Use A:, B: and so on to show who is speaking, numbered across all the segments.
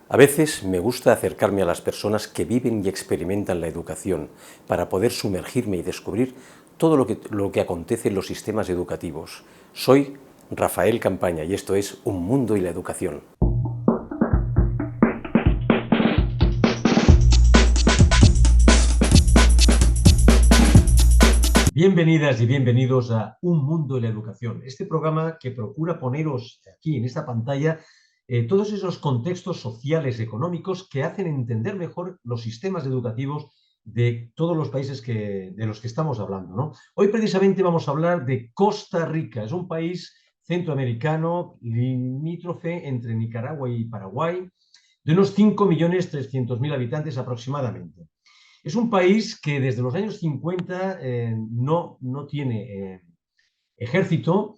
A: A veces me gusta acercarme a las personas que viven y experimentan la educación para poder sumergirme y descubrir todo lo que acontece en los sistemas educativos. Soy Rafael Campaña y esto es Un Mundo y la Educación. Bienvenidas y bienvenidos a Un Mundo y la Educación, este programa que procura poneros aquí en esta pantalla todos esos contextos sociales, económicos que hacen entender mejor los sistemas educativos de todos los países de los que estamos hablando, ¿no? Hoy precisamente vamos a hablar de Costa Rica. Es un país centroamericano limítrofe entre Nicaragua y Paraguay, de unos 5.300.000 habitantes aproximadamente. Es un país que desde los años 50 no tiene ejército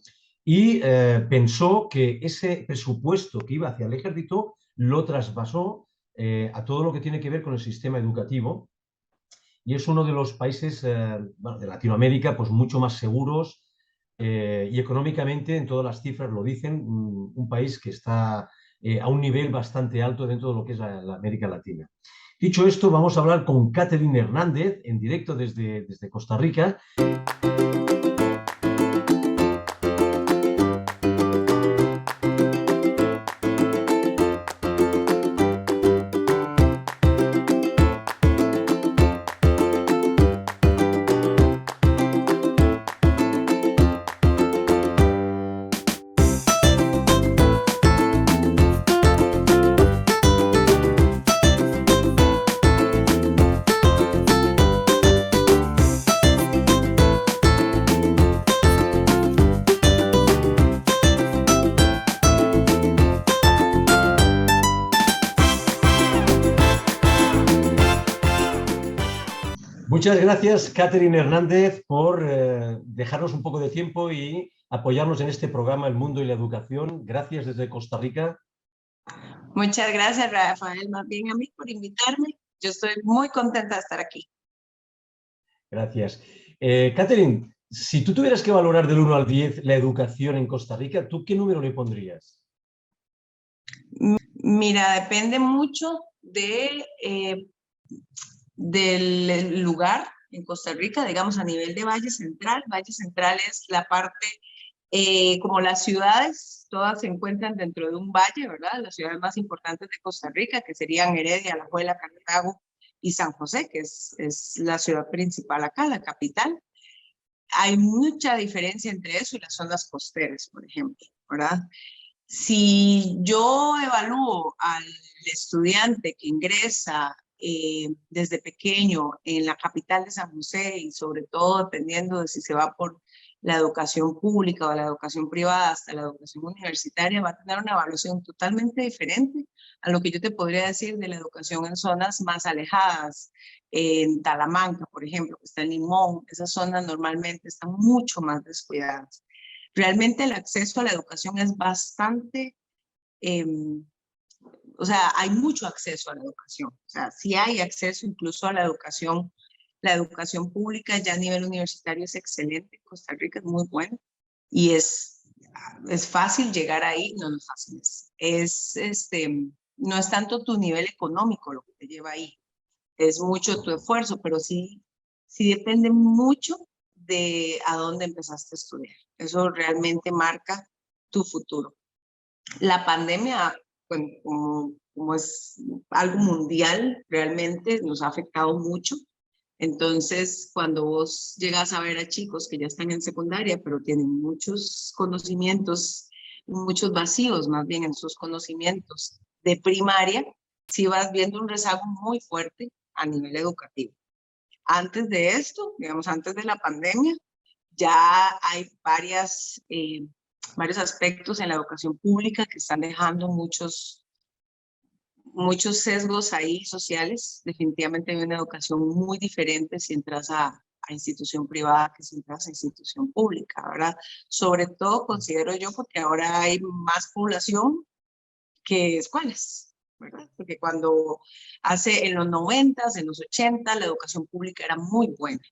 A: y pensó que ese presupuesto que iba hacia el ejército lo traspasó a todo lo que tiene que ver con el sistema educativo, y es uno de los países de Latinoamérica pues mucho más seguros y económicamente, en todas las cifras lo dicen, un país que está a un nivel bastante alto dentro de lo que es la América Latina. Dicho esto, vamos a hablar con Catherine Hernández en directo desde Costa Rica. Muchas gracias, Catherine Hernández, por dejarnos un poco de tiempo y apoyarnos en este programa El Mundo y la Educación. Gracias desde Costa Rica.
B: Muchas gracias, Rafael, más bien a mí por invitarme. Yo estoy muy contenta de estar aquí.
A: Gracias. Catherine, si tú tuvieras que valorar del 1 al 10 la educación en Costa Rica, ¿tú qué número le pondrías?
B: Mira, depende mucho del lugar en Costa Rica, digamos a nivel de Valle Central. Valle Central es la parte, como las ciudades, todas se encuentran dentro de un valle, ¿verdad? Las ciudades más importantes de Costa Rica, que serían Heredia, Alajuela, Cartago y San José, que es la ciudad principal acá, la capital. Hay mucha diferencia entre eso y las zonas costeras, por ejemplo, ¿verdad? Si yo evalúo al estudiante que ingresa desde pequeño en la capital de San José, y sobre todo dependiendo de si se va por la educación pública o la educación privada hasta la educación universitaria, va a tener una evaluación totalmente diferente a lo que yo te podría decir de la educación en zonas más alejadas. En Talamanca, por ejemplo, que está en Limón, esas zonas normalmente están mucho más descuidadas. Realmente el acceso a la educación es bastante, o sea, hay mucho acceso a la educación. O sea, sí hay acceso incluso a la educación pública ya a nivel universitario es excelente. Costa Rica es muy bueno y es fácil llegar ahí. No, no es fácil. No es tanto tu nivel económico lo que te lleva ahí, es mucho tu esfuerzo, pero sí depende mucho de a dónde empezaste a estudiar. Eso realmente marca tu futuro. La pandemia, bueno, como es algo mundial, realmente nos ha afectado mucho. Entonces, cuando vos llegas a ver a chicos que ya están en secundaria, pero tienen muchos conocimientos, muchos vacíos más bien en sus conocimientos de primaria, sí vas viendo un rezago muy fuerte a nivel educativo. Antes de esto, digamos, antes de la pandemia, ya hay varios aspectos en la educación pública que están dejando muchos sesgos ahí sociales. Definitivamente hay una educación muy diferente si entras a institución privada que si entras a institución pública, ¿verdad? Sobre todo considero yo porque ahora hay más población que escuelas, ¿verdad? Porque cuando en los 90s, en los 80, la educación pública era muy buena.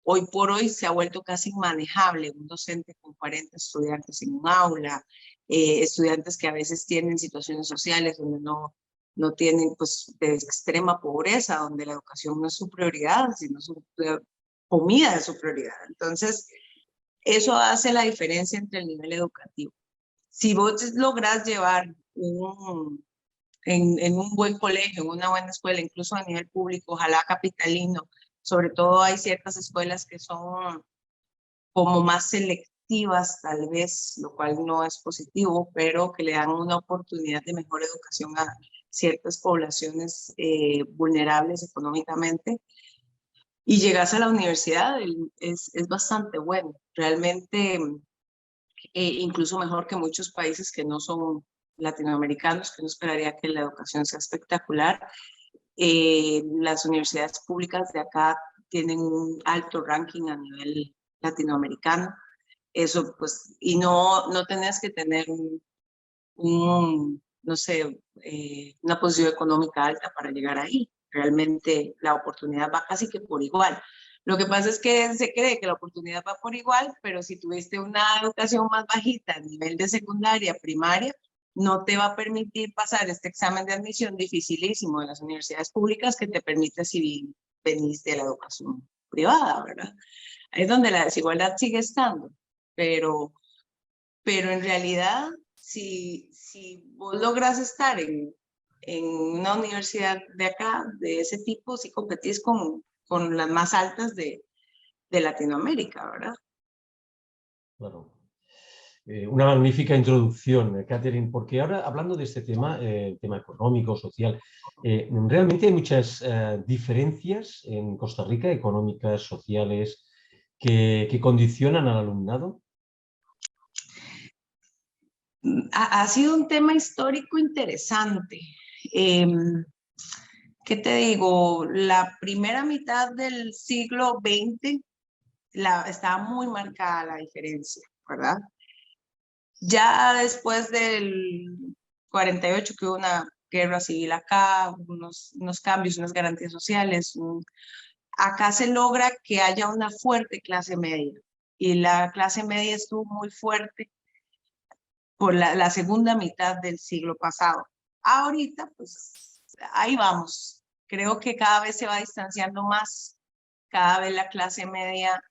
B: Hoy por hoy se ha vuelto casi inmanejable un docente con 40 estudiantes en un aula, estudiantes que a veces tienen situaciones sociales donde no no tienen pues de extrema pobreza, donde la educación no es su prioridad, sino su comida es su prioridad. Entonces, eso hace la diferencia entre el nivel educativo. Si vos lográs llevar en un buen colegio, en una buena escuela, incluso a nivel público, ojalá capitalino, sobre todo hay ciertas escuelas que son como más selectivas tal vez, lo cual no es positivo, pero que le dan una oportunidad de mejor educación a ciertas poblaciones vulnerables económicamente. Y llegas a la universidad, es bastante bueno, realmente incluso mejor que muchos países que no son latinoamericanos, que uno esperaría que la educación sea espectacular. Las universidades públicas de acá tienen un alto ranking a nivel latinoamericano. Eso, pues, y no tenés que tener no sé, una posición económica alta para llegar ahí. Realmente la oportunidad va casi que por igual. Lo que pasa es que se cree que la oportunidad va por igual, pero si tuviste una educación más bajita a nivel de secundaria, primaria, no te va a permitir pasar este examen de admisión dificilísimo de las universidades públicas que te permite si veniste de la educación privada, ¿verdad? Ahí es donde la desigualdad sigue estando, pero en realidad, si vos logras estar en una universidad de acá, de ese tipo, sí competís con las más altas de Latinoamérica, ¿verdad?
A: Claro. Una magnífica introducción, Catherine, porque ahora hablando de este tema, tema económico, social, realmente hay muchas diferencias en Costa Rica, económicas, sociales, que condicionan al alumnado.
B: Ha sido un tema histórico interesante. ¿Qué te digo? La primera mitad del siglo XX estaba muy marcada la diferencia, ¿verdad? Ya después del 48, que hubo una guerra civil acá, unos cambios, unas garantías sociales, acá se logra que haya una fuerte clase media. Y la clase media estuvo muy fuerte por la segunda mitad del siglo pasado. Ahorita, pues, ahí vamos. Creo que cada vez se va distanciando más, cada vez la clase media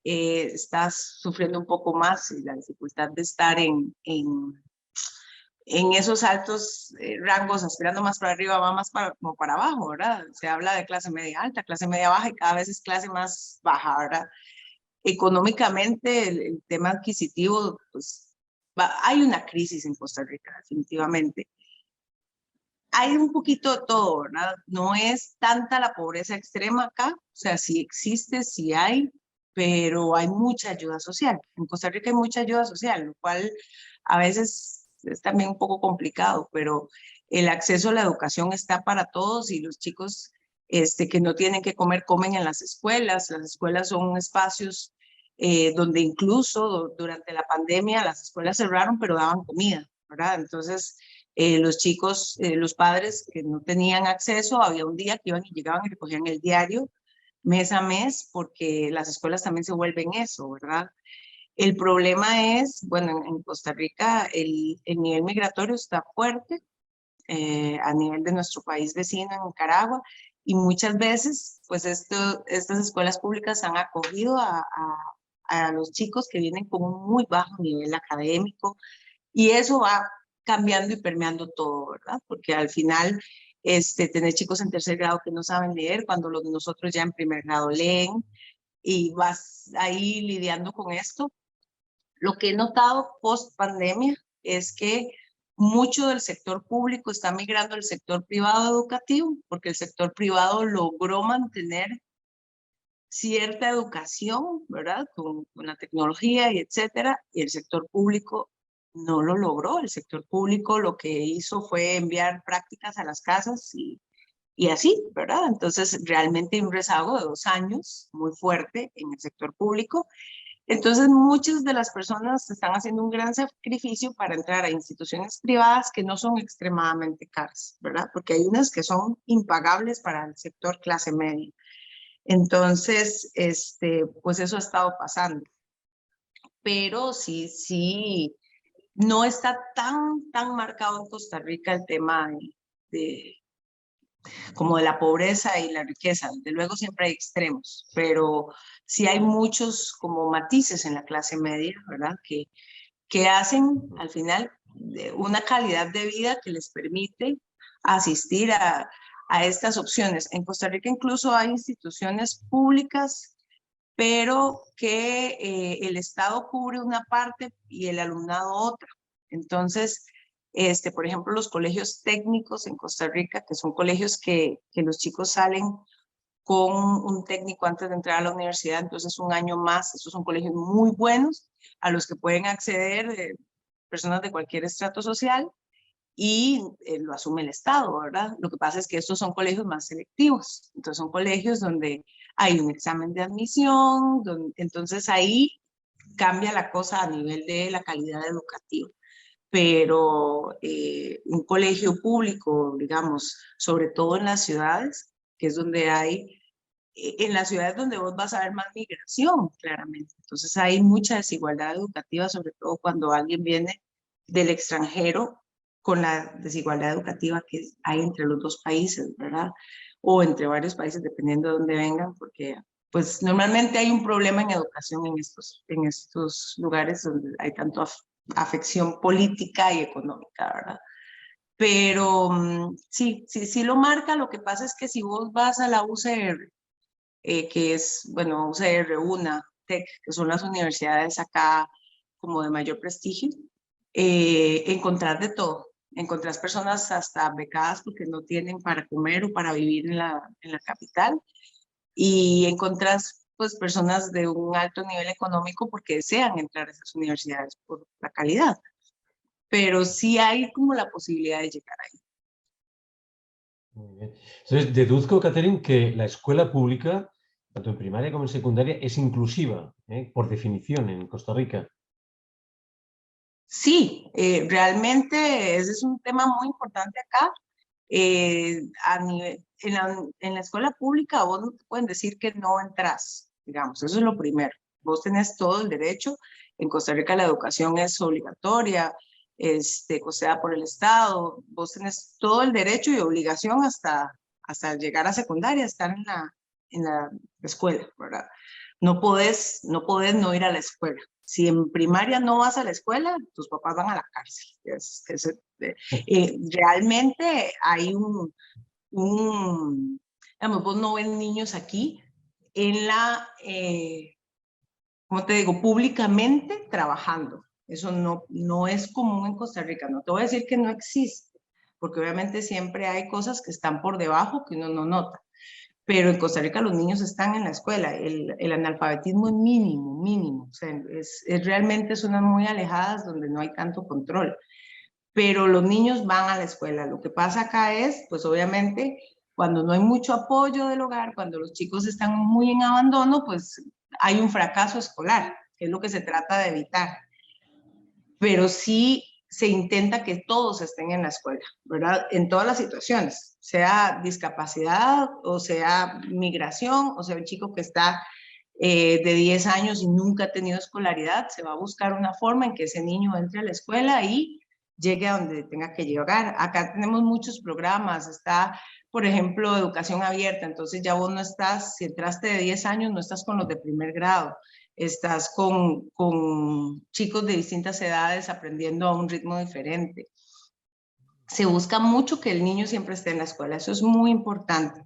B: está sufriendo un poco más y la dificultad de estar en esos altos rangos, aspirando más para arriba, va más como para abajo, ¿verdad? Se habla de clase media alta, clase media baja y cada vez es clase más baja, ¿verdad? Económicamente, el tema adquisitivo, pues hay una crisis en Costa Rica, definitivamente. Hay un poquito de todo, ¿verdad? No es tanta la pobreza extrema acá, o sea, sí existe, sí hay, pero hay mucha ayuda social. En Costa Rica hay mucha ayuda social, lo cual a veces es también un poco complicado, pero el acceso a la educación está para todos y los chicos que no tienen que comer, comen en las escuelas. Las escuelas son espacios donde incluso durante la pandemia las escuelas cerraron, pero daban comida, ¿verdad? Entonces, los chicos, los padres que no tenían acceso, había un día que iban y llegaban y recogían el diario mes a mes, porque las escuelas también se vuelven eso, ¿verdad? El problema es, bueno, en Costa Rica el nivel migratorio está fuerte a nivel de nuestro país vecino, en Nicaragua, y muchas veces, pues estas escuelas públicas han acogido a los chicos que vienen con un muy bajo nivel académico, y eso va cambiando y permeando todo, ¿verdad? Porque al final, tener chicos en tercer grado que no saben leer, cuando los de nosotros ya en primer grado leen, y vas ahí lidiando con esto. Lo que he notado post pandemia es que mucho del sector público está migrando al sector privado educativo, porque el sector privado logró mantener cierta educación, ¿verdad? Con la tecnología y etcétera, y el sector público no lo logró. El sector público lo que hizo fue enviar prácticas a las casas y así, ¿verdad? Entonces, realmente hay un rezago de 2 años muy fuerte en el sector público. Entonces, muchas de las personas están haciendo un gran sacrificio para entrar a instituciones privadas que no son extremadamente caras, ¿verdad? Porque hay unas que son impagables para el sector clase media. Entonces, pues eso ha estado pasando. Pero sí, no está tan marcado en Costa Rica el tema como de la pobreza y la riqueza. Desde luego siempre hay extremos, pero sí hay muchos como matices en la clase media, ¿verdad? Que hacen al final una calidad de vida que les permite asistir a estas opciones. En Costa Rica incluso hay instituciones públicas, pero que el Estado cubre una parte y el alumnado otra. Entonces, por ejemplo, los colegios técnicos en Costa Rica, que son colegios que los chicos salen con un técnico antes de entrar a la universidad, entonces un año más. Estos son colegios muy buenos a los que pueden acceder personas de cualquier estrato social y lo asume el Estado, ¿verdad? Lo que pasa es que estos son colegios más selectivos, entonces son colegios donde hay un examen de admisión, entonces ahí cambia la cosa a nivel de la calidad educativa. Pero un colegio público, digamos, sobre todo en las ciudades, que es donde hay, en las ciudades donde vos vas a ver más migración, claramente. Entonces hay mucha desigualdad educativa, sobre todo cuando alguien viene del extranjero, con la desigualdad educativa que hay entre los dos países, ¿verdad? O entre varios países, dependiendo de dónde vengan, porque pues normalmente hay un problema en educación en estos lugares donde hay tanto afección política y económica, ¿verdad? Pero sí lo marca. Lo que pasa es que si vos vas a la UCR, que es, bueno, UCR, UNA, TEC, que son las universidades acá como de mayor prestigio, encontrás de todo. Encontrás personas hasta becadas porque no tienen para comer o para vivir en la capital, y encontrás pues personas de un alto nivel económico porque desean entrar a esas universidades por la calidad. Pero sí hay como la posibilidad de llegar ahí.
A: Muy bien. Entonces, deduzco, Catherine, que la escuela pública, tanto en primaria como en secundaria, es inclusiva, por definición, en Costa Rica.
B: Sí, realmente ese es un tema muy importante acá. A nivel, en la escuela pública vos no te pueden decir que no entras, digamos, eso es lo primero. Vos tenés todo el derecho. En Costa Rica la educación es obligatoria, costeada por el Estado. Vos tenés todo el derecho y obligación hasta llegar a secundaria, estar en la escuela, ¿verdad? No podés no ir a la escuela. Si en primaria no vas a la escuela, tus papás van a la cárcel. Realmente hay digamos, vos no ven niños aquí en ¿cómo te digo?, públicamente trabajando. Eso no es común en Costa Rica. No te voy a decir que no existe, porque obviamente siempre hay cosas que están por debajo que uno no nota. Pero en Costa Rica los niños están en la escuela. El analfabetismo es mínimo, mínimo. O sea, realmente zonas muy alejadas donde no hay tanto control. Pero los niños van a la escuela. Lo que pasa acá es, pues obviamente, cuando no hay mucho apoyo del hogar, cuando los chicos están muy en abandono, pues hay un fracaso escolar, que es lo que se trata de evitar. Pero sí se intenta que todos estén en la escuela, ¿verdad? En todas las situaciones, sea discapacidad, o sea migración, o sea un chico que está de 10 años y nunca ha tenido escolaridad, se va a buscar una forma en que ese niño entre a la escuela y llegue a donde tenga que llegar. Acá tenemos muchos programas, está, por ejemplo, educación abierta, entonces ya vos no estás, si entraste de 10 años, no estás con los de primer grado, estás con chicos de distintas edades aprendiendo a un ritmo diferente. Se busca mucho que el niño siempre esté en la escuela, eso es muy importante.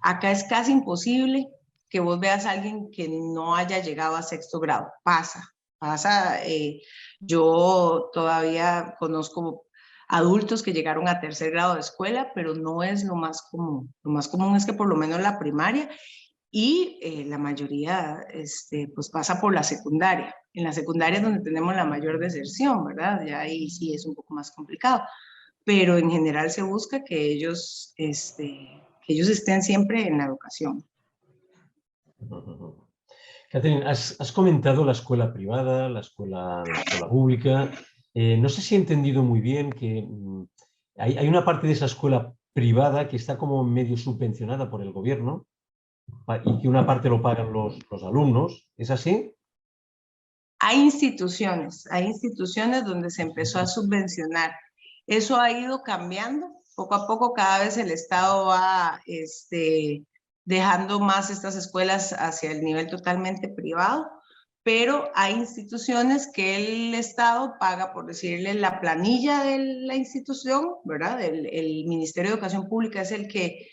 B: Acá es casi imposible que vos veas a alguien que no haya llegado a sexto grado. Pasa. Yo todavía conozco adultos que llegaron a tercer grado de escuela, pero no es lo más común. Lo más común es que por lo menos la primaria, y la mayoría pues pasa por la secundaria. En la secundaria es donde tenemos la mayor deserción, ¿verdad? Ya ahí sí es un poco más complicado, pero en general se busca que ellos estén siempre en la educación.
A: Catherine, has comentado la escuela privada, la escuela pública. No sé si he entendido muy bien que hay una parte de esa escuela privada que está como medio subvencionada por el gobierno y que una parte lo pagan los alumnos. ¿Es así?
B: Hay instituciones donde se empezó a subvencionar. Eso ha ido cambiando Poco a poco cada vez el Estado va dejando más estas escuelas hacia el nivel totalmente privado, pero hay instituciones que el Estado paga, por decirle, la planilla de la institución, ¿verdad? El Ministerio de Educación Pública es el que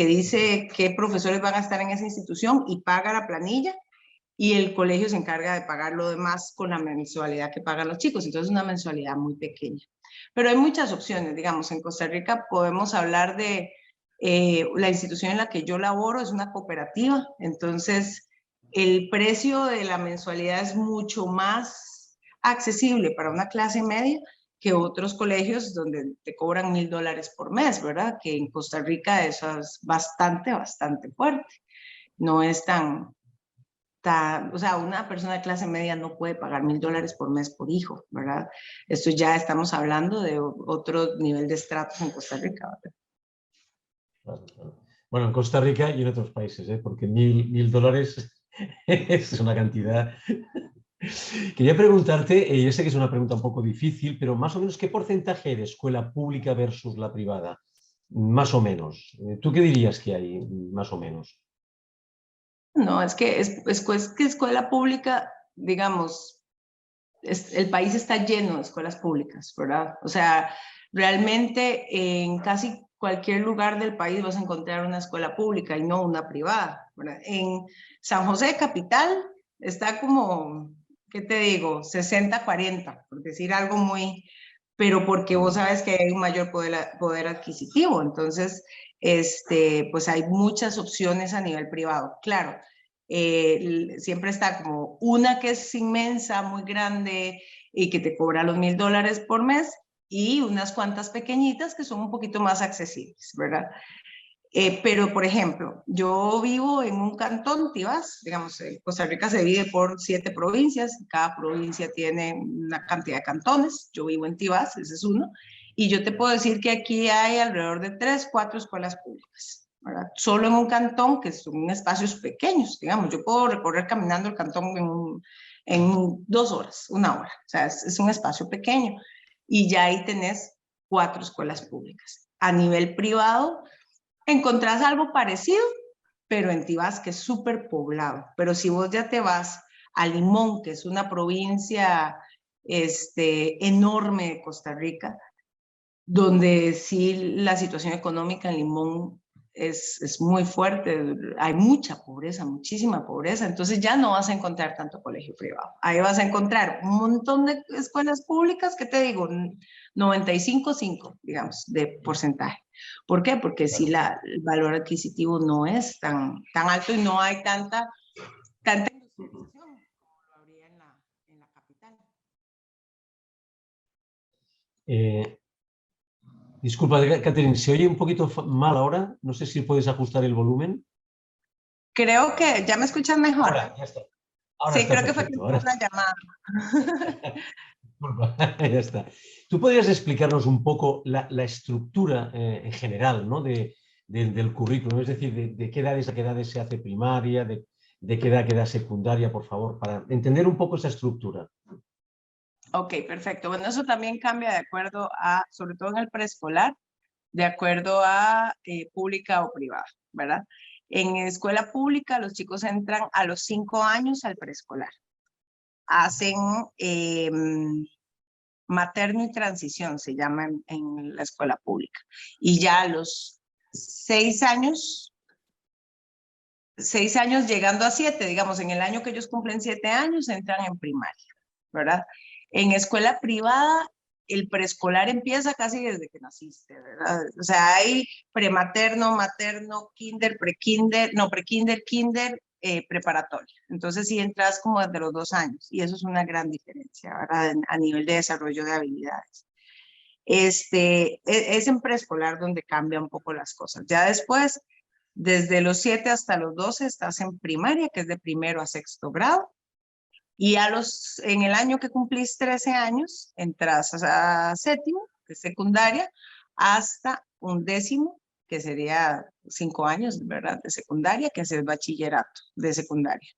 B: dice qué profesores van a estar en esa institución y paga la planilla, y el colegio se encarga de pagar lo demás con la mensualidad que pagan los chicos. Entonces es una mensualidad muy pequeña. Pero hay muchas opciones, digamos, en Costa Rica podemos hablar de la institución en la que yo laboro, es una cooperativa, entonces el precio de la mensualidad es mucho más accesible para una clase media que otros colegios donde te cobran $1,000 por mes, ¿verdad? Que en Costa Rica eso es bastante fuerte. No es o sea, una persona de clase media no puede pagar $1,000 por mes por hijo, ¿verdad? Esto ya estamos hablando de otro nivel de estratos en Costa Rica, ¿verdad?
A: Claro, claro. Bueno, en Costa Rica y en otros países, porque $1,000 es una cantidad. Quería preguntarte, yo sé que es una pregunta un poco difícil, pero más o menos, ¿qué porcentaje de escuela pública versus la privada? Más o menos. ¿Tú qué dirías que hay, más o menos?
B: No, es que que escuela pública, digamos, el país está lleno de escuelas públicas, ¿verdad? O sea, realmente en casi cualquier lugar del país vas a encontrar una escuela pública y no una privada, ¿verdad? En San José, capital, está como, ¿qué te digo? 60-40, por decir algo muy, pero porque vos sabes que hay un mayor poder adquisitivo, entonces, pues hay muchas opciones a nivel privado. Claro, siempre está como una que es inmensa, muy grande y que te cobra los $1,000 por mes, y unas cuantas pequeñitas que son un poquito más accesibles, ¿verdad? Pero, por ejemplo, yo vivo en un cantón, Tibás, digamos, Costa Rica se divide por 7 provincias, cada provincia tiene una cantidad de cantones, yo vivo en Tibás, ese es uno, y yo te puedo decir que aquí hay alrededor de 3, 4 escuelas públicas, ¿verdad? Solo en un cantón, que son espacios pequeños, digamos, yo puedo recorrer caminando el cantón en 2 horas, 1 hora, o sea, es un espacio pequeño, y ya ahí tenés 4 escuelas públicas. A nivel privado, encontrás algo parecido, pero en Tibás, que es súper poblado. Pero si vos ya te vas a Limón, que es una provincia enorme de Costa Rica, donde sí la situación económica en Limón es muy fuerte, hay mucha pobreza, muchísima pobreza, entonces ya no vas a encontrar tanto colegio privado. Ahí vas a encontrar un montón de escuelas públicas, que te digo, 95,5, digamos, de porcentaje. ¿Por qué? Porque sí el valor adquisitivo no es tan alto y no hay tanta industrialización como lo habría en la capital.
A: Disculpa, Catherine, se oye un poquito mal ahora. No sé si puedes ajustar el volumen.
B: Creo que ya me escuchan mejor.
A: Ahora, ya está. Ahora
B: Sí,
A: está
B: creo que fue
A: perfecto.
B: una llamada.
A: Disculpa, ya está. ¿Tú podrías explicarnos un poco la estructura en general, ¿no? del currículum? Es decir, de qué edades a qué edades se hace primaria, de qué edad a qué edad secundaria, por favor, para entender un poco esa estructura.
B: Ok, perfecto. Bueno, eso también cambia de acuerdo a, sobre todo en el preescolar, de acuerdo a pública o privada, ¿verdad? En escuela pública los chicos entran a los 5 años al preescolar. Hacen materno y transición, se llama en la escuela pública. Y ya a los 6 años llegando a 7, digamos, en el año que ellos cumplen 7 años, entran en primaria, ¿verdad? En escuela privada, el preescolar empieza casi desde que naciste, ¿verdad? O sea, hay prematerno, materno, kinder, prekinder, no, prekinder, kinder, preparatoria. Entonces sí entras como desde los 2 años, y eso es una gran diferencia, ¿verdad? A nivel de desarrollo de habilidades. Es en preescolar donde cambian un poco las cosas. Ya después, desde los 7 hasta los 12 estás en primaria, que es de 1º a 6º grado. Y en el año que cumplís 13 años, entras a 7º, que es secundaria, hasta 11º, que sería 5 años, ¿verdad? De secundaria, que es el bachillerato de secundaria.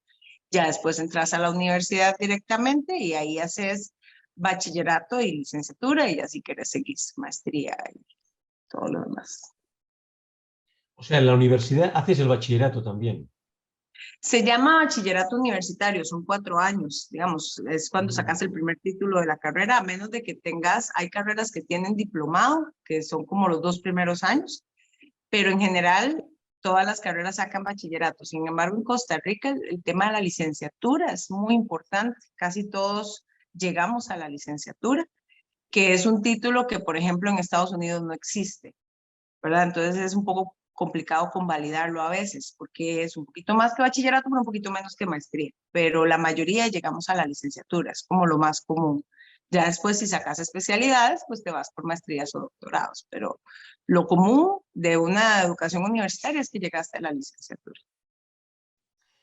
B: Ya después entras a la universidad directamente y ahí haces bachillerato y licenciatura, y así quieres seguir maestría todo lo demás.
A: O sea, en la universidad haces el bachillerato también.
B: Se llama bachillerato universitario, son 4 años, digamos, es cuando sacas el primer título de la carrera, a menos de que tengas, hay carreras que tienen diplomado, que son como los 2 primeros años, pero en general todas las carreras sacan bachillerato. Sin embargo, en Costa Rica el tema de la licenciatura es muy importante, casi todos llegamos a la licenciatura, que es un título que, por ejemplo, en Estados Unidos no existe, ¿verdad? Entonces es un poco complicado convalidarlo a veces, porque es un poquito más que bachillerato, pero un poquito menos que maestría. Pero la mayoría llegamos a la licenciatura, es como lo más común. Ya después, si sacas especialidades, pues te vas por maestrías o doctorados. Pero lo común de una educación universitaria es que llegaste a la licenciatura.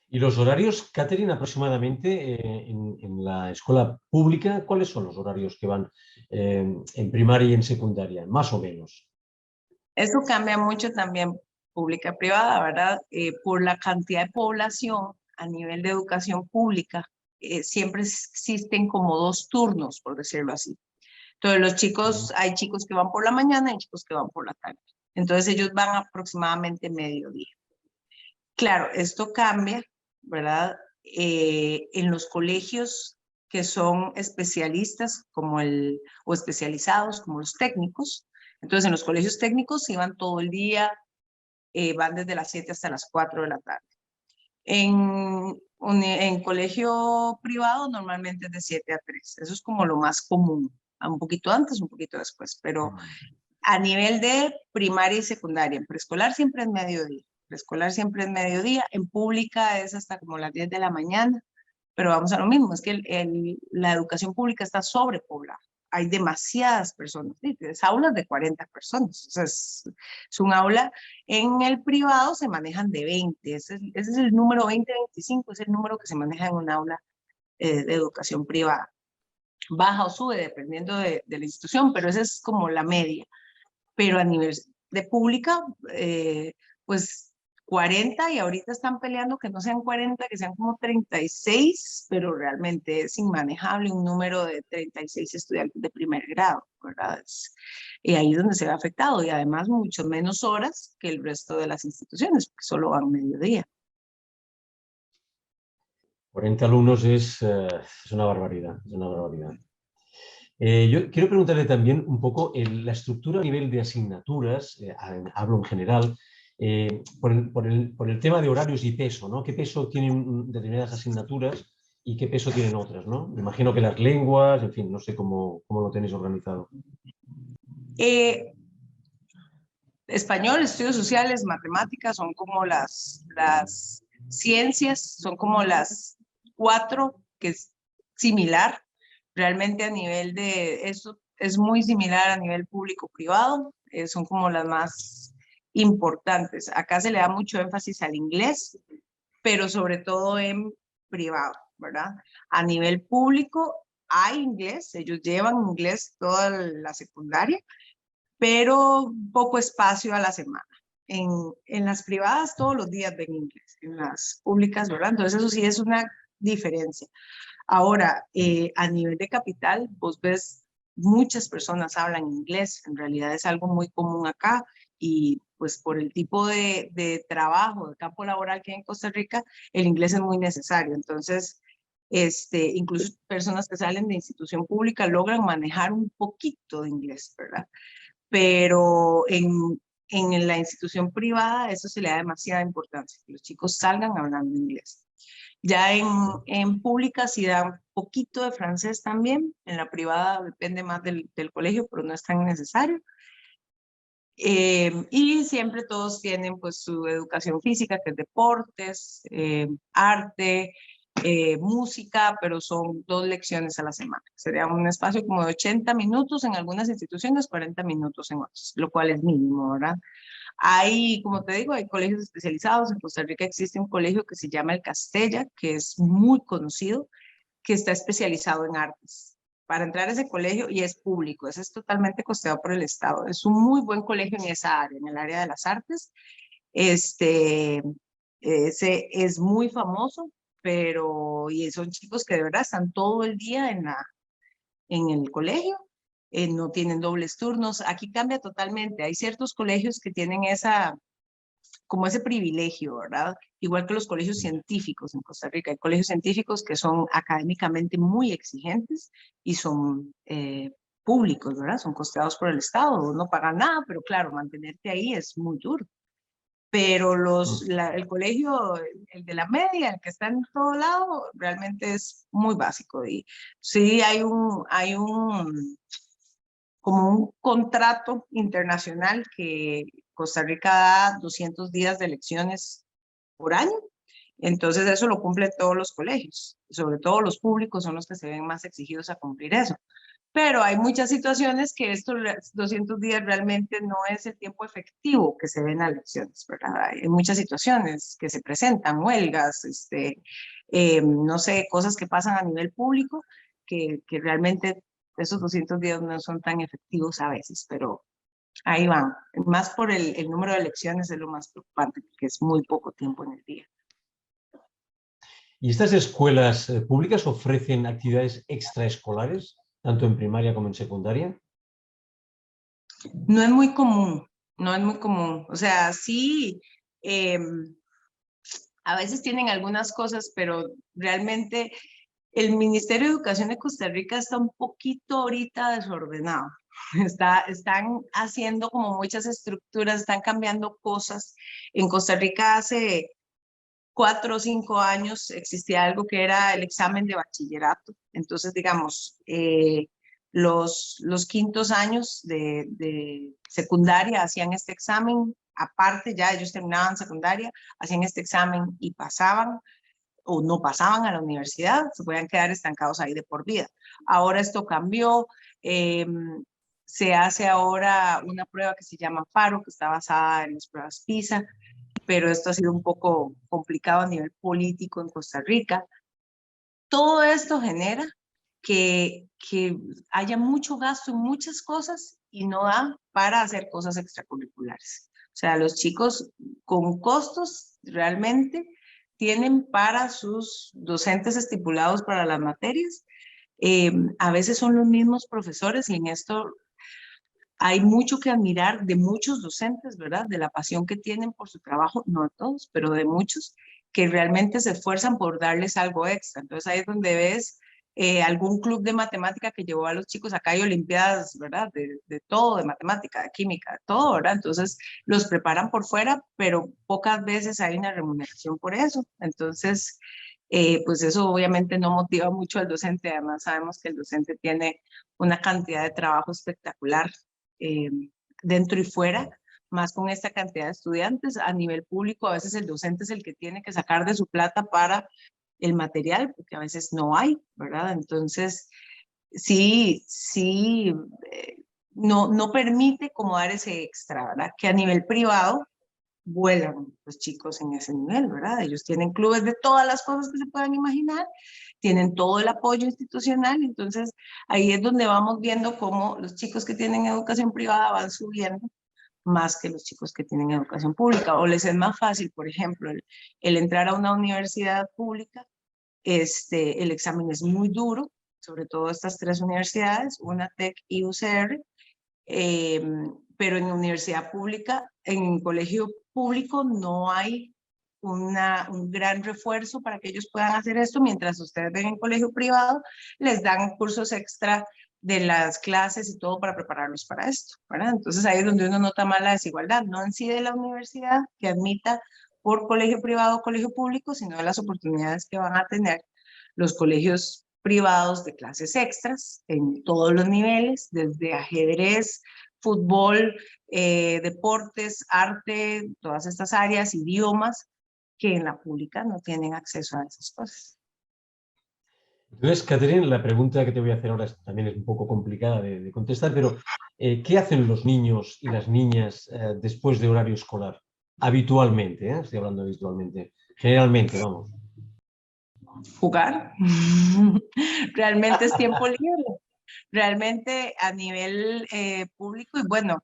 A: ¿Y los horarios, Catherine, aproximadamente en la escuela pública, cuáles son los horarios que van en primaria y en secundaria, más o menos?
B: Eso cambia mucho también pública-privada, ¿verdad? Por la cantidad de población a nivel de educación pública, siempre existen como 2 turnos, por decirlo así. Entonces, los chicos, hay chicos que van por la mañana y chicos que van por la tarde. Entonces, ellos van aproximadamente mediodía. Claro, esto cambia, ¿verdad? En los colegios que son especialistas o especializados como los técnicos. Entonces, en los colegios técnicos iban todo el día, van desde las 7 hasta las 4 de la tarde. En colegio privado normalmente es de 7 a 3. Eso es como lo más común. Un poquito antes, un poquito después. Pero a nivel de primaria y secundaria, en preescolar siempre es mediodía. Preescolar siempre es mediodía. En pública es hasta como las 10 de la mañana. Pero vamos a lo mismo, es que la educación pública está sobrepoblada. Hay demasiadas personas, es aulas de 40 personas. O sea, es un aula. En el privado se manejan de 20. Ese es el número 20-25, es el número que se maneja en un aula de educación privada. Baja o sube dependiendo de la institución, pero esa es como la media. Pero a nivel de pública, pues 40, y ahorita están peleando que no sean 40, que sean como 36, pero realmente es inmanejable un número de 36 estudiantes de primer grado, ¿verdad? Y ahí es donde se ve afectado, y además mucho menos horas que el resto de las instituciones, porque solo van mediodía.
A: 40 alumnos es una barbaridad, es una barbaridad. Yo quiero preguntarle también un poco la estructura a nivel de asignaturas, hablo en general, por el tema de horarios y peso, ¿no? ¿Qué peso tienen determinadas asignaturas y qué peso tienen otras, ¿no? Me imagino que las lenguas, en fin, no sé cómo lo tenéis organizado.
B: Español, estudios sociales, matemáticas son como las ciencias, son como las 4 que es similar. Realmente a nivel de eso es muy similar a nivel público-privado, son como las más importantes. Acá se le da mucho énfasis al inglés, pero sobre todo en privado, ¿verdad? A nivel público hay inglés, ellos llevan inglés toda la secundaria, pero poco espacio a la semana. En las privadas todos los días ven inglés, en las públicas, ¿verdad? Entonces eso sí es una diferencia. Ahora, a nivel de capital, vos ves muchas personas hablan inglés, en realidad es algo muy común acá, y pues por el tipo de trabajo, de campo laboral que hay en Costa Rica, el inglés es muy necesario. Entonces, incluso personas que salen de institución pública logran manejar un poquito de inglés, ¿verdad? Pero en la institución privada eso se le da demasiada importancia, que los chicos salgan hablando inglés. Ya en pública sí da un poquito de francés también, en la privada depende más del colegio, pero no es tan necesario. Y siempre todos tienen pues su educación física, que es deportes, arte, música, pero son 2 lecciones a la semana. Sería un espacio como de 80 minutos en algunas instituciones, 40 minutos en otras, lo cual es mínimo, ¿verdad? Hay, como te digo, hay colegios especializados. En Costa Rica existe un colegio que se llama el Castella, que es muy conocido, que está especializado en artes. Para entrar a ese colegio, y es público, ese es totalmente costeado por el Estado. Es un muy buen colegio en esa área, en el área de las artes. Ese es muy famoso, y son chicos que de verdad están todo el día en el colegio. no tienen dobles turnos. Aquí cambia totalmente. Hay ciertos colegios que tienen como ese privilegio, ¿verdad? Igual que los colegios científicos en Costa Rica. Hay colegios científicos que son académicamente muy exigentes y son públicos, ¿verdad? Son costeados por el Estado, no pagan nada, pero claro, mantenerte ahí es muy duro. Pero el colegio, el de la media, el que está en todo lado, realmente es muy básico. Y sí como un contrato internacional que Costa Rica da 200 días de elecciones por año. Entonces eso lo cumplen todos los colegios, sobre todo los públicos son los que se ven más exigidos a cumplir eso. Pero hay muchas situaciones que estos 200 días realmente no es el tiempo efectivo que se ve en las elecciones, ¿verdad? Hay muchas situaciones que se presentan, huelgas, no sé, cosas que pasan a nivel público que realmente esos 200 días no son tan efectivos a veces, pero ahí van. Más por el número de elecciones es lo más preocupante, porque es muy poco tiempo en el día.
A: ¿Y estas escuelas públicas ofrecen actividades extraescolares, tanto en primaria como en secundaria?
B: No es muy común, no es muy común. O sea, sí, a veces tienen algunas cosas, pero realmente el Ministerio de Educación de Costa Rica está un poquito ahorita desordenado. Están haciendo como muchas estructuras, están cambiando cosas. En Costa Rica hace 4 o 5 años existía algo que era el examen de bachillerato. Entonces, digamos, los quintos años de secundaria hacían este examen, aparte ya ellos terminaban secundaria, hacían este examen y pasaban o no pasaban a la universidad, se podían quedar estancados ahí de por vida. Ahora esto cambió, se hace ahora una prueba que se llama PARO, que está basada en las pruebas PISA, pero esto ha sido un poco complicado a nivel político en Costa Rica. Todo esto genera que haya mucho gasto en muchas cosas y no dan para hacer cosas extracurriculares. O sea, los chicos con costos realmente tienen para sus docentes estipulados para las materias. A veces son los mismos profesores y en esto hay mucho que admirar de muchos docentes, ¿verdad? De la pasión que tienen por su trabajo, no de todos, pero de muchos, que realmente se esfuerzan por darles algo extra. Entonces ahí es donde ves algún club de matemática que llevó a los chicos acá hay olimpiadas, ¿verdad? De todo, de matemática, de química, de todo, ¿verdad? Entonces los preparan por fuera, pero pocas veces hay una remuneración por eso. Entonces, pues eso obviamente no motiva mucho al docente. Además sabemos que el docente tiene una cantidad de trabajo espectacular eh, dentro y fuera, más con esta cantidad de estudiantes. A nivel público, a veces el docente es el que tiene que sacar de su plata para el material, porque a veces no hay, ¿verdad? Entonces, sí, no permite como dar ese extra, ¿verdad? Que a nivel privado vuelan los chicos en ese nivel, ¿verdad? Ellos tienen clubes de todas las cosas que se puedan imaginar, tienen todo el apoyo institucional, entonces ahí es donde vamos viendo cómo los chicos que tienen educación privada van subiendo más que los chicos que tienen educación pública, o les es más fácil, por ejemplo, el entrar a una universidad pública, el examen es muy duro, sobre todo estas 3 universidades, una TEC y UCR, pero en universidad pública, en colegio público no hay un gran refuerzo para que ellos puedan hacer esto, mientras ustedes ven en colegio privado, les dan cursos extra de las clases y todo para prepararlos para esto, ¿verdad? Entonces ahí es donde uno nota más la desigualdad, no en sí de la universidad que admita por colegio privado o colegio público, sino de las oportunidades que van a tener los colegios privados de clases extras en todos los niveles, desde ajedrez, fútbol, deportes, arte, todas estas áreas, idiomas, que en la pública no tienen acceso a esas cosas.
A: Entonces, Catherine, la pregunta que te voy a hacer ahora también es un poco complicada de contestar, pero ¿qué hacen los niños y las niñas después de horario escolar? Habitualmente, estoy hablando habitualmente, generalmente, vamos.
B: Jugar. Realmente es tiempo libre. Realmente a nivel público, y bueno,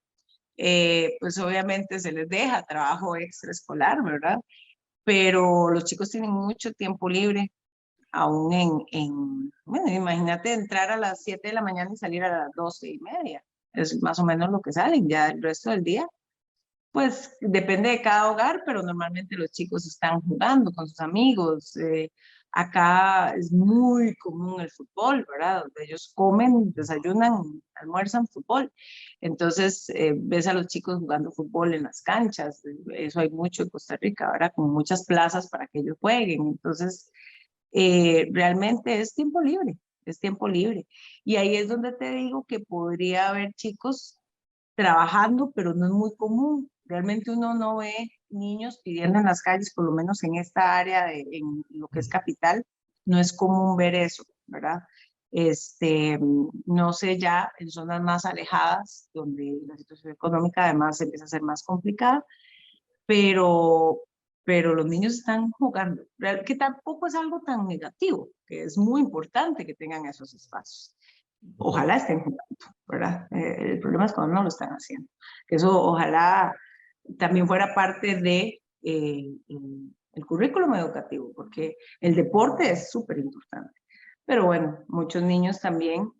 B: pues obviamente se les deja trabajo extraescolar, ¿verdad? Pero los chicos tienen mucho tiempo libre aún bueno, imagínate entrar a las 7 de la mañana y salir a las 12:30. Es más o menos lo que salen. Ya el resto del día, pues depende de cada hogar, pero normalmente los chicos están jugando con sus amigos. Acá es muy común el fútbol, ¿verdad? Donde ellos comen, desayunan, almuerzan fútbol. Entonces, ves a los chicos jugando fútbol en las canchas. Eso hay mucho en Costa Rica, ¿verdad? Con muchas plazas para que ellos jueguen. Entonces, realmente es tiempo libre, es tiempo libre. Y ahí es donde te digo que podría haber chicos trabajando, pero no es muy común. Realmente uno no ve niños pidiendo en las calles, por lo menos en esta área, en lo que es capital, no es común ver eso, ¿verdad? No sé ya en zonas más alejadas, donde la situación económica además empieza a ser más complicada, pero, pero los niños están jugando, que tampoco es algo tan negativo, que es muy importante que tengan esos espacios. Ojalá estén jugando, ¿verdad? El problema es cuando no lo están haciendo. Eso ojalá también fuera parte de el currículum educativo, porque el deporte es súper importante. Pero bueno, muchos niños también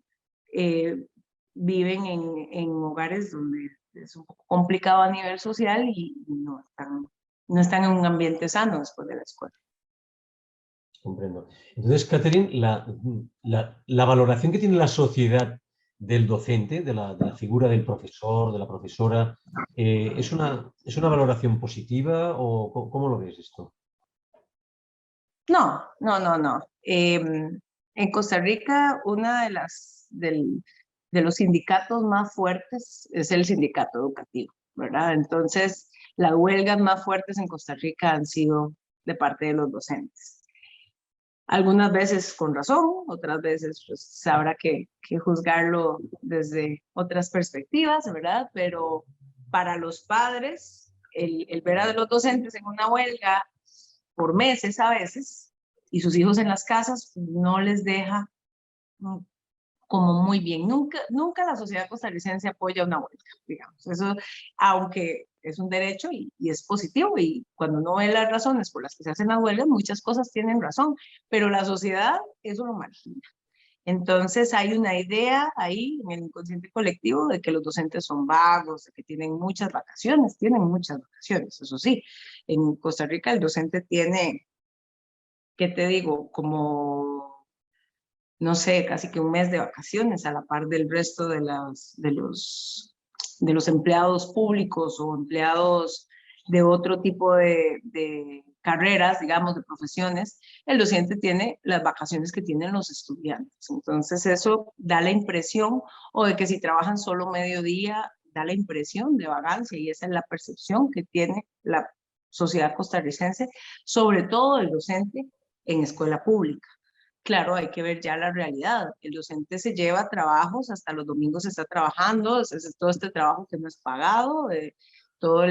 B: viven en hogares donde es un poco complicado a nivel social y no están en un ambiente sano después de la escuela.
A: Comprendo. Entonces, Catherine, la valoración que tiene la sociedad del docente, de la figura del profesor, de la profesora, ¿es una valoración positiva o cómo lo ves esto?
B: No, no, no, no. En Costa Rica, de los sindicatos más fuertes es el sindicato educativo, ¿verdad? Entonces, las huelgas más fuertes en Costa Rica han sido de parte de los docentes. Algunas veces con razón, otras veces pues habrá que juzgarlo desde otras perspectivas, ¿verdad? Pero para los padres, el ver a los docentes en una huelga por meses a veces y sus hijos en las casas no les deja como muy bien. Nunca la sociedad costarricense apoya una huelga, digamos. Eso, aunque es un derecho y es positivo, y cuando uno ve las razones por las que se hacen las huelgas, muchas cosas tienen razón, pero la sociedad eso lo margina. Entonces hay una idea ahí en el inconsciente colectivo de que los docentes son vagos, de que tienen muchas vacaciones, eso sí. En Costa Rica el docente tiene, ¿qué te digo? Como no sé, casi que un mes de vacaciones a la par del resto de los empleados públicos o empleados de otro tipo de carreras, digamos, de profesiones. El docente tiene las vacaciones que tienen los estudiantes. Entonces eso da la impresión, o de que si trabajan solo mediodía, da la impresión de vagancia, y esa es la percepción que tiene la sociedad costarricense, sobre todo el docente en escuela pública. Claro, hay que ver ya la realidad. El docente se lleva trabajos, hasta los domingos está trabajando, es todo este trabajo que no es pagado, todo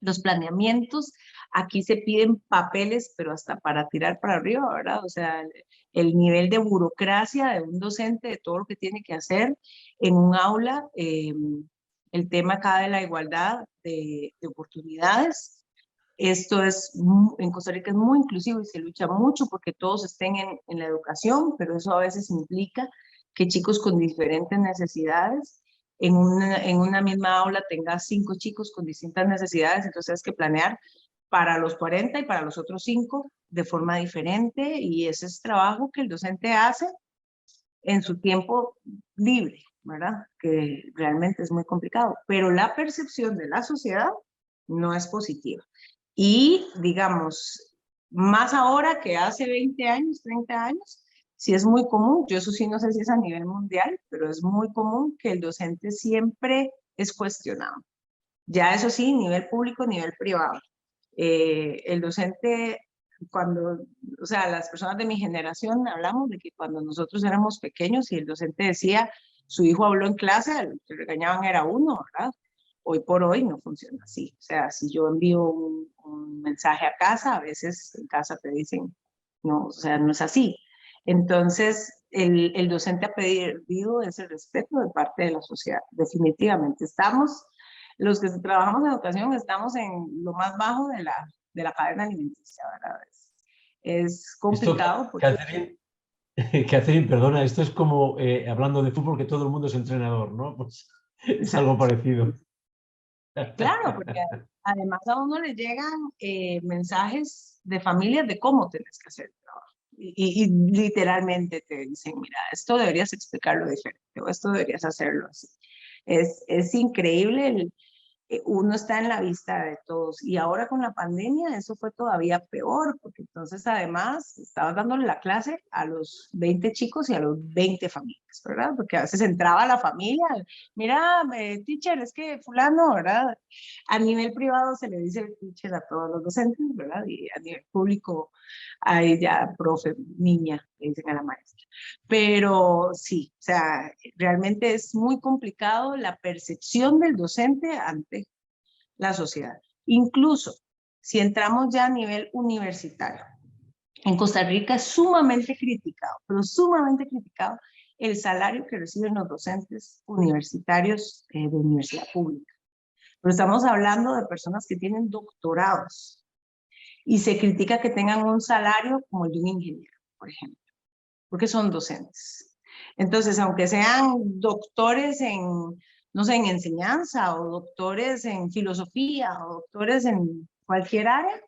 B: los planeamientos. Aquí se piden papeles, pero hasta para tirar para arriba, ¿verdad? O sea, el nivel de burocracia de un docente, de todo lo que tiene que hacer en un aula, el tema acá de la igualdad de oportunidades. Esto en Costa Rica es muy inclusivo y se lucha mucho porque todos estén en la educación, pero eso a veces implica que chicos con diferentes necesidades en una misma aula tenga 5 chicos con distintas necesidades, entonces hay que planear para los 40 y para los otros 5 de forma diferente, y ese es trabajo que el docente hace en su tiempo libre, ¿verdad? Que realmente es muy complicado, pero la percepción de la sociedad no es positiva. Y digamos, más ahora que hace 20 años, 30 años, sí es muy común, yo eso sí no sé si es a nivel mundial, pero es muy común que el docente siempre es cuestionado. Ya eso sí, nivel público, nivel privado. El docente, o sea, las personas de mi generación hablamos de que cuando nosotros éramos pequeños y el docente decía, su hijo habló en clase, el que regañaban era uno, ¿verdad? Hoy por hoy no funciona así. O sea, si yo envío un mensaje a casa, a veces en casa te dicen, no, o sea, no es así. Entonces, el docente ha perdido ese respeto de parte de la sociedad. Definitivamente los que trabajamos en educación estamos en lo más bajo de la cadena alimenticia, ¿verdad? Es
A: Esto,
B: complicado porque...
A: Catherine, Catherine, perdona, esto es como hablando de fútbol que todo el mundo es entrenador, ¿no? Pues es algo parecido.
B: Claro, porque además a uno le llegan mensajes de familias de cómo tienes que hacer el trabajo. Y literalmente te dicen, mira, esto deberías explicarlo diferente o esto deberías hacerlo así. Es increíble uno está en la vista de todos. Y ahora con la pandemia eso fue todavía peor, porque entonces además estabas dándole la clase a los 20 chicos y a los 20 familias, ¿verdad? Porque a veces entraba la familia, mira, teacher, es que fulano, ¿verdad? A nivel privado se le dice el teacher a todos los docentes, ¿verdad? Y a nivel público, ahí ya, profe, niña, le dicen a la maestra. Pero sí, o sea, realmente es muy complicado la percepción del docente ante la sociedad. Incluso si entramos ya a nivel universitario, en Costa Rica es sumamente criticado, pero sumamente criticado el salario que reciben los docentes universitarios de universidad pública. Pero estamos hablando de personas que tienen doctorados y se critica que tengan un salario como el de un ingeniero, por ejemplo, porque son docentes. Entonces, aunque sean doctores en, no sé, en enseñanza o doctores en filosofía o doctores en cualquier área,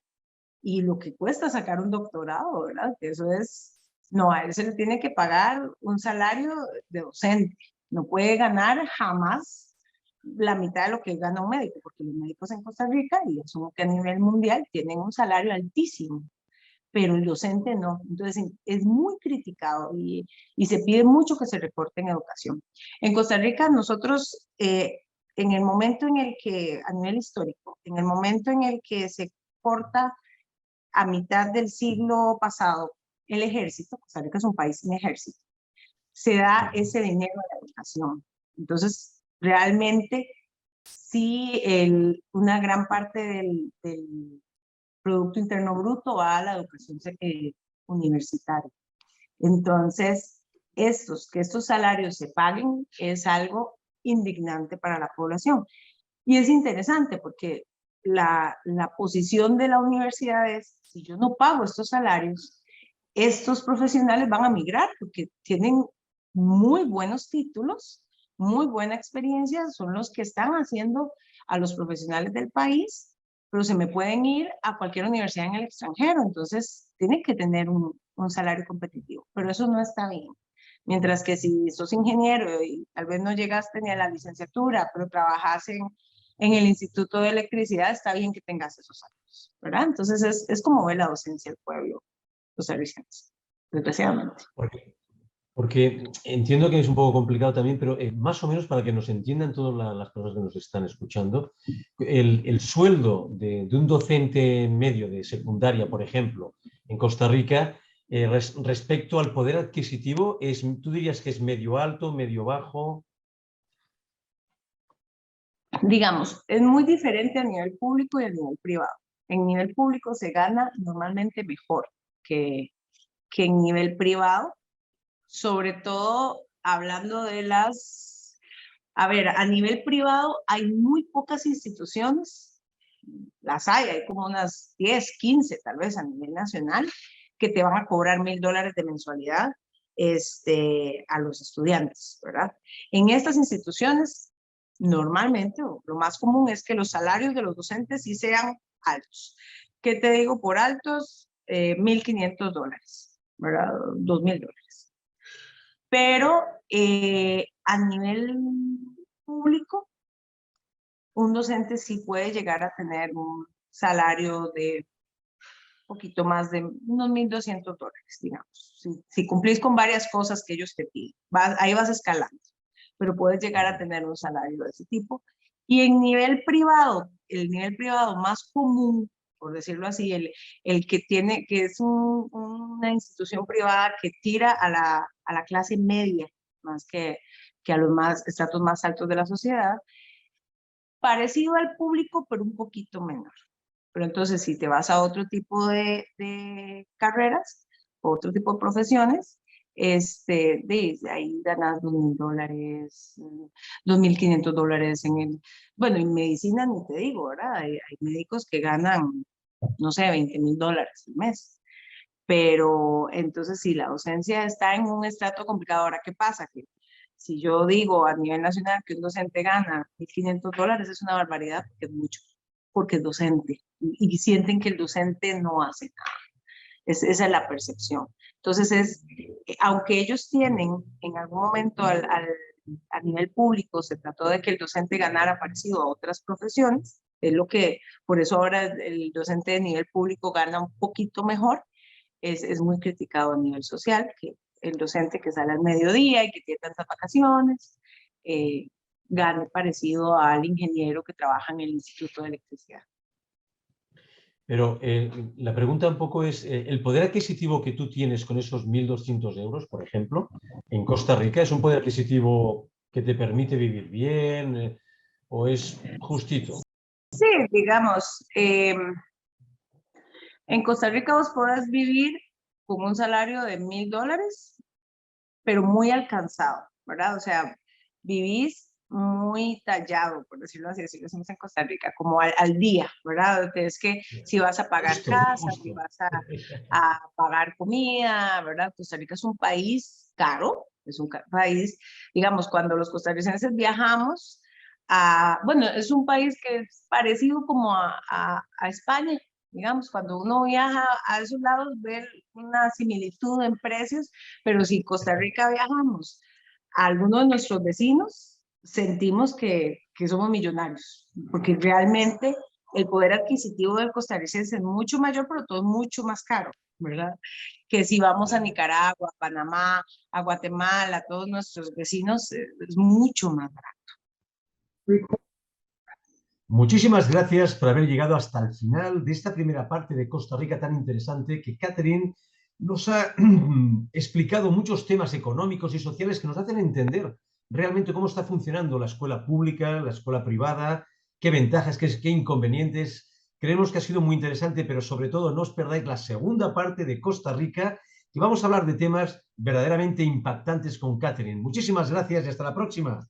B: y lo que cuesta sacar un doctorado, ¿verdad? Que eso es, no, a él se le tiene que pagar un salario de docente. No puede ganar jamás la mitad de lo que gana un médico, porque los médicos en Costa Rica, y asumo que a nivel mundial, tienen un salario altísimo, pero el docente no. Entonces es muy criticado y se pide mucho que se recorte en educación. En Costa Rica nosotros, en el momento en el que, a nivel histórico, en el momento en el que se corta a mitad del siglo pasado el ejército, Costa Rica es un país sin ejército, se da ese dinero a la educación. Entonces, realmente, sí, una gran parte del Producto Interno Bruto va a la educación universitaria. Entonces, que estos salarios se paguen es algo indignante para la población. Y es interesante porque la posición de la universidad es, si yo no pago estos salarios, estos profesionales van a migrar porque tienen muy buenos títulos, muy buena experiencia, son los que están haciendo a los profesionales del país, pero se me pueden ir a cualquier universidad en el extranjero, entonces tienen que tener un salario competitivo, pero eso no está bien. Mientras que si sos ingeniero y tal vez no llegaste ni a la licenciatura, pero trabajas en el Instituto de Electricidad, está bien que tengas esos años, ¿verdad? Entonces es como ve la docencia del pueblo costarricense, desgraciadamente.
A: Porque entiendo que es un poco complicado también, pero más o menos para que nos entiendan todas las personas que nos están escuchando, el sueldo de un docente medio de secundaria, por ejemplo, en Costa Rica, respecto al poder adquisitivo, ¿tú dirías que es medio alto, medio bajo?
B: Digamos, es muy diferente a nivel público y a nivel privado. En nivel público se gana normalmente mejor que en nivel privado, sobre todo hablando de a ver, a nivel privado hay muy pocas instituciones, hay como unas 10, 15 tal vez a nivel nacional, que te van a cobrar $1,000 de mensualidad a los estudiantes, ¿verdad? En estas instituciones, normalmente, o lo más común es que los salarios de los docentes sí sean altos. ¿Qué te digo por altos? $1,500, ¿verdad? $2,000. Pero a nivel público, un docente sí puede llegar a tener un salario de un poquito más de unos $1,200, digamos. Si cumplís con varias cosas que ellos te piden, ahí vas escalando, pero puedes llegar a tener un salario de ese tipo. Y en nivel privado, el nivel privado más común, por decirlo así, el que es una institución privada que tira a la clase media, más que a los estratos más altos de la sociedad, parecido al público, pero un poquito menor. Pero entonces, si te vas a otro tipo de carreras, otro tipo de profesiones, ahí ganas $2,000, $2,500 bueno, en medicina ni te digo, ¿verdad? Hay médicos que ganan, no sé, $20,000 al mes. Pero entonces sí, la docencia está en un estrato complicado. Ahora, ¿qué pasa? Que si yo digo a nivel nacional que un docente gana $1.500, es una barbaridad, porque es mucho, porque es docente. Y sienten que el docente no hace nada. Esa es la percepción. Entonces, aunque ellos tienen en algún momento a nivel público, se trató de que el docente ganara parecido a otras profesiones, es lo que, por eso ahora el docente de nivel público gana un poquito mejor, es muy criticado a nivel social, que el docente que sale al mediodía y que tiene tantas vacaciones, eh, gane parecido al ingeniero que trabaja en el Instituto de Electricidad.
A: Pero la pregunta un poco es, ¿el poder adquisitivo que tú tienes con esos 1.200 euros, por ejemplo, en Costa Rica, es un poder adquisitivo que te permite vivir bien o es justito?
B: Sí, digamos, en Costa Rica vos podés vivir con un salario de $1.000, pero muy alcanzado, ¿verdad? O sea, vivís muy tallado, por decirlo así lo decimos en Costa Rica, como al día, ¿verdad? Es que si vas a pagar
A: Justo,
B: casa, si
A: justo.
B: vas a pagar comida, ¿verdad? Costa Rica es un país caro, es un país, digamos, cuando los costarricenses viajamos, bueno, es un país que es parecido como a España, digamos, cuando uno viaja a esos lados ve una similitud en precios, pero si Costa Rica viajamos a algunos de nuestros vecinos, sentimos que somos millonarios, porque realmente el poder adquisitivo del costarricense es mucho mayor, pero todo es mucho más caro, ¿verdad? Que si vamos a Nicaragua, a Panamá, a Guatemala, a todos nuestros vecinos, es mucho más barato.
A: Muchísimas gracias por haber llegado hasta el final de esta primera parte de Costa Rica tan interesante que Catherine nos ha explicado muchos temas económicos y sociales que nos hacen entender realmente cómo está funcionando la escuela pública, la escuela privada, qué ventajas, qué inconvenientes. Creemos que ha sido muy interesante, pero sobre todo no os perdáis la segunda parte de Costa Rica, que vamos a hablar de temas verdaderamente impactantes con Catherine. Muchísimas gracias y hasta la próxima.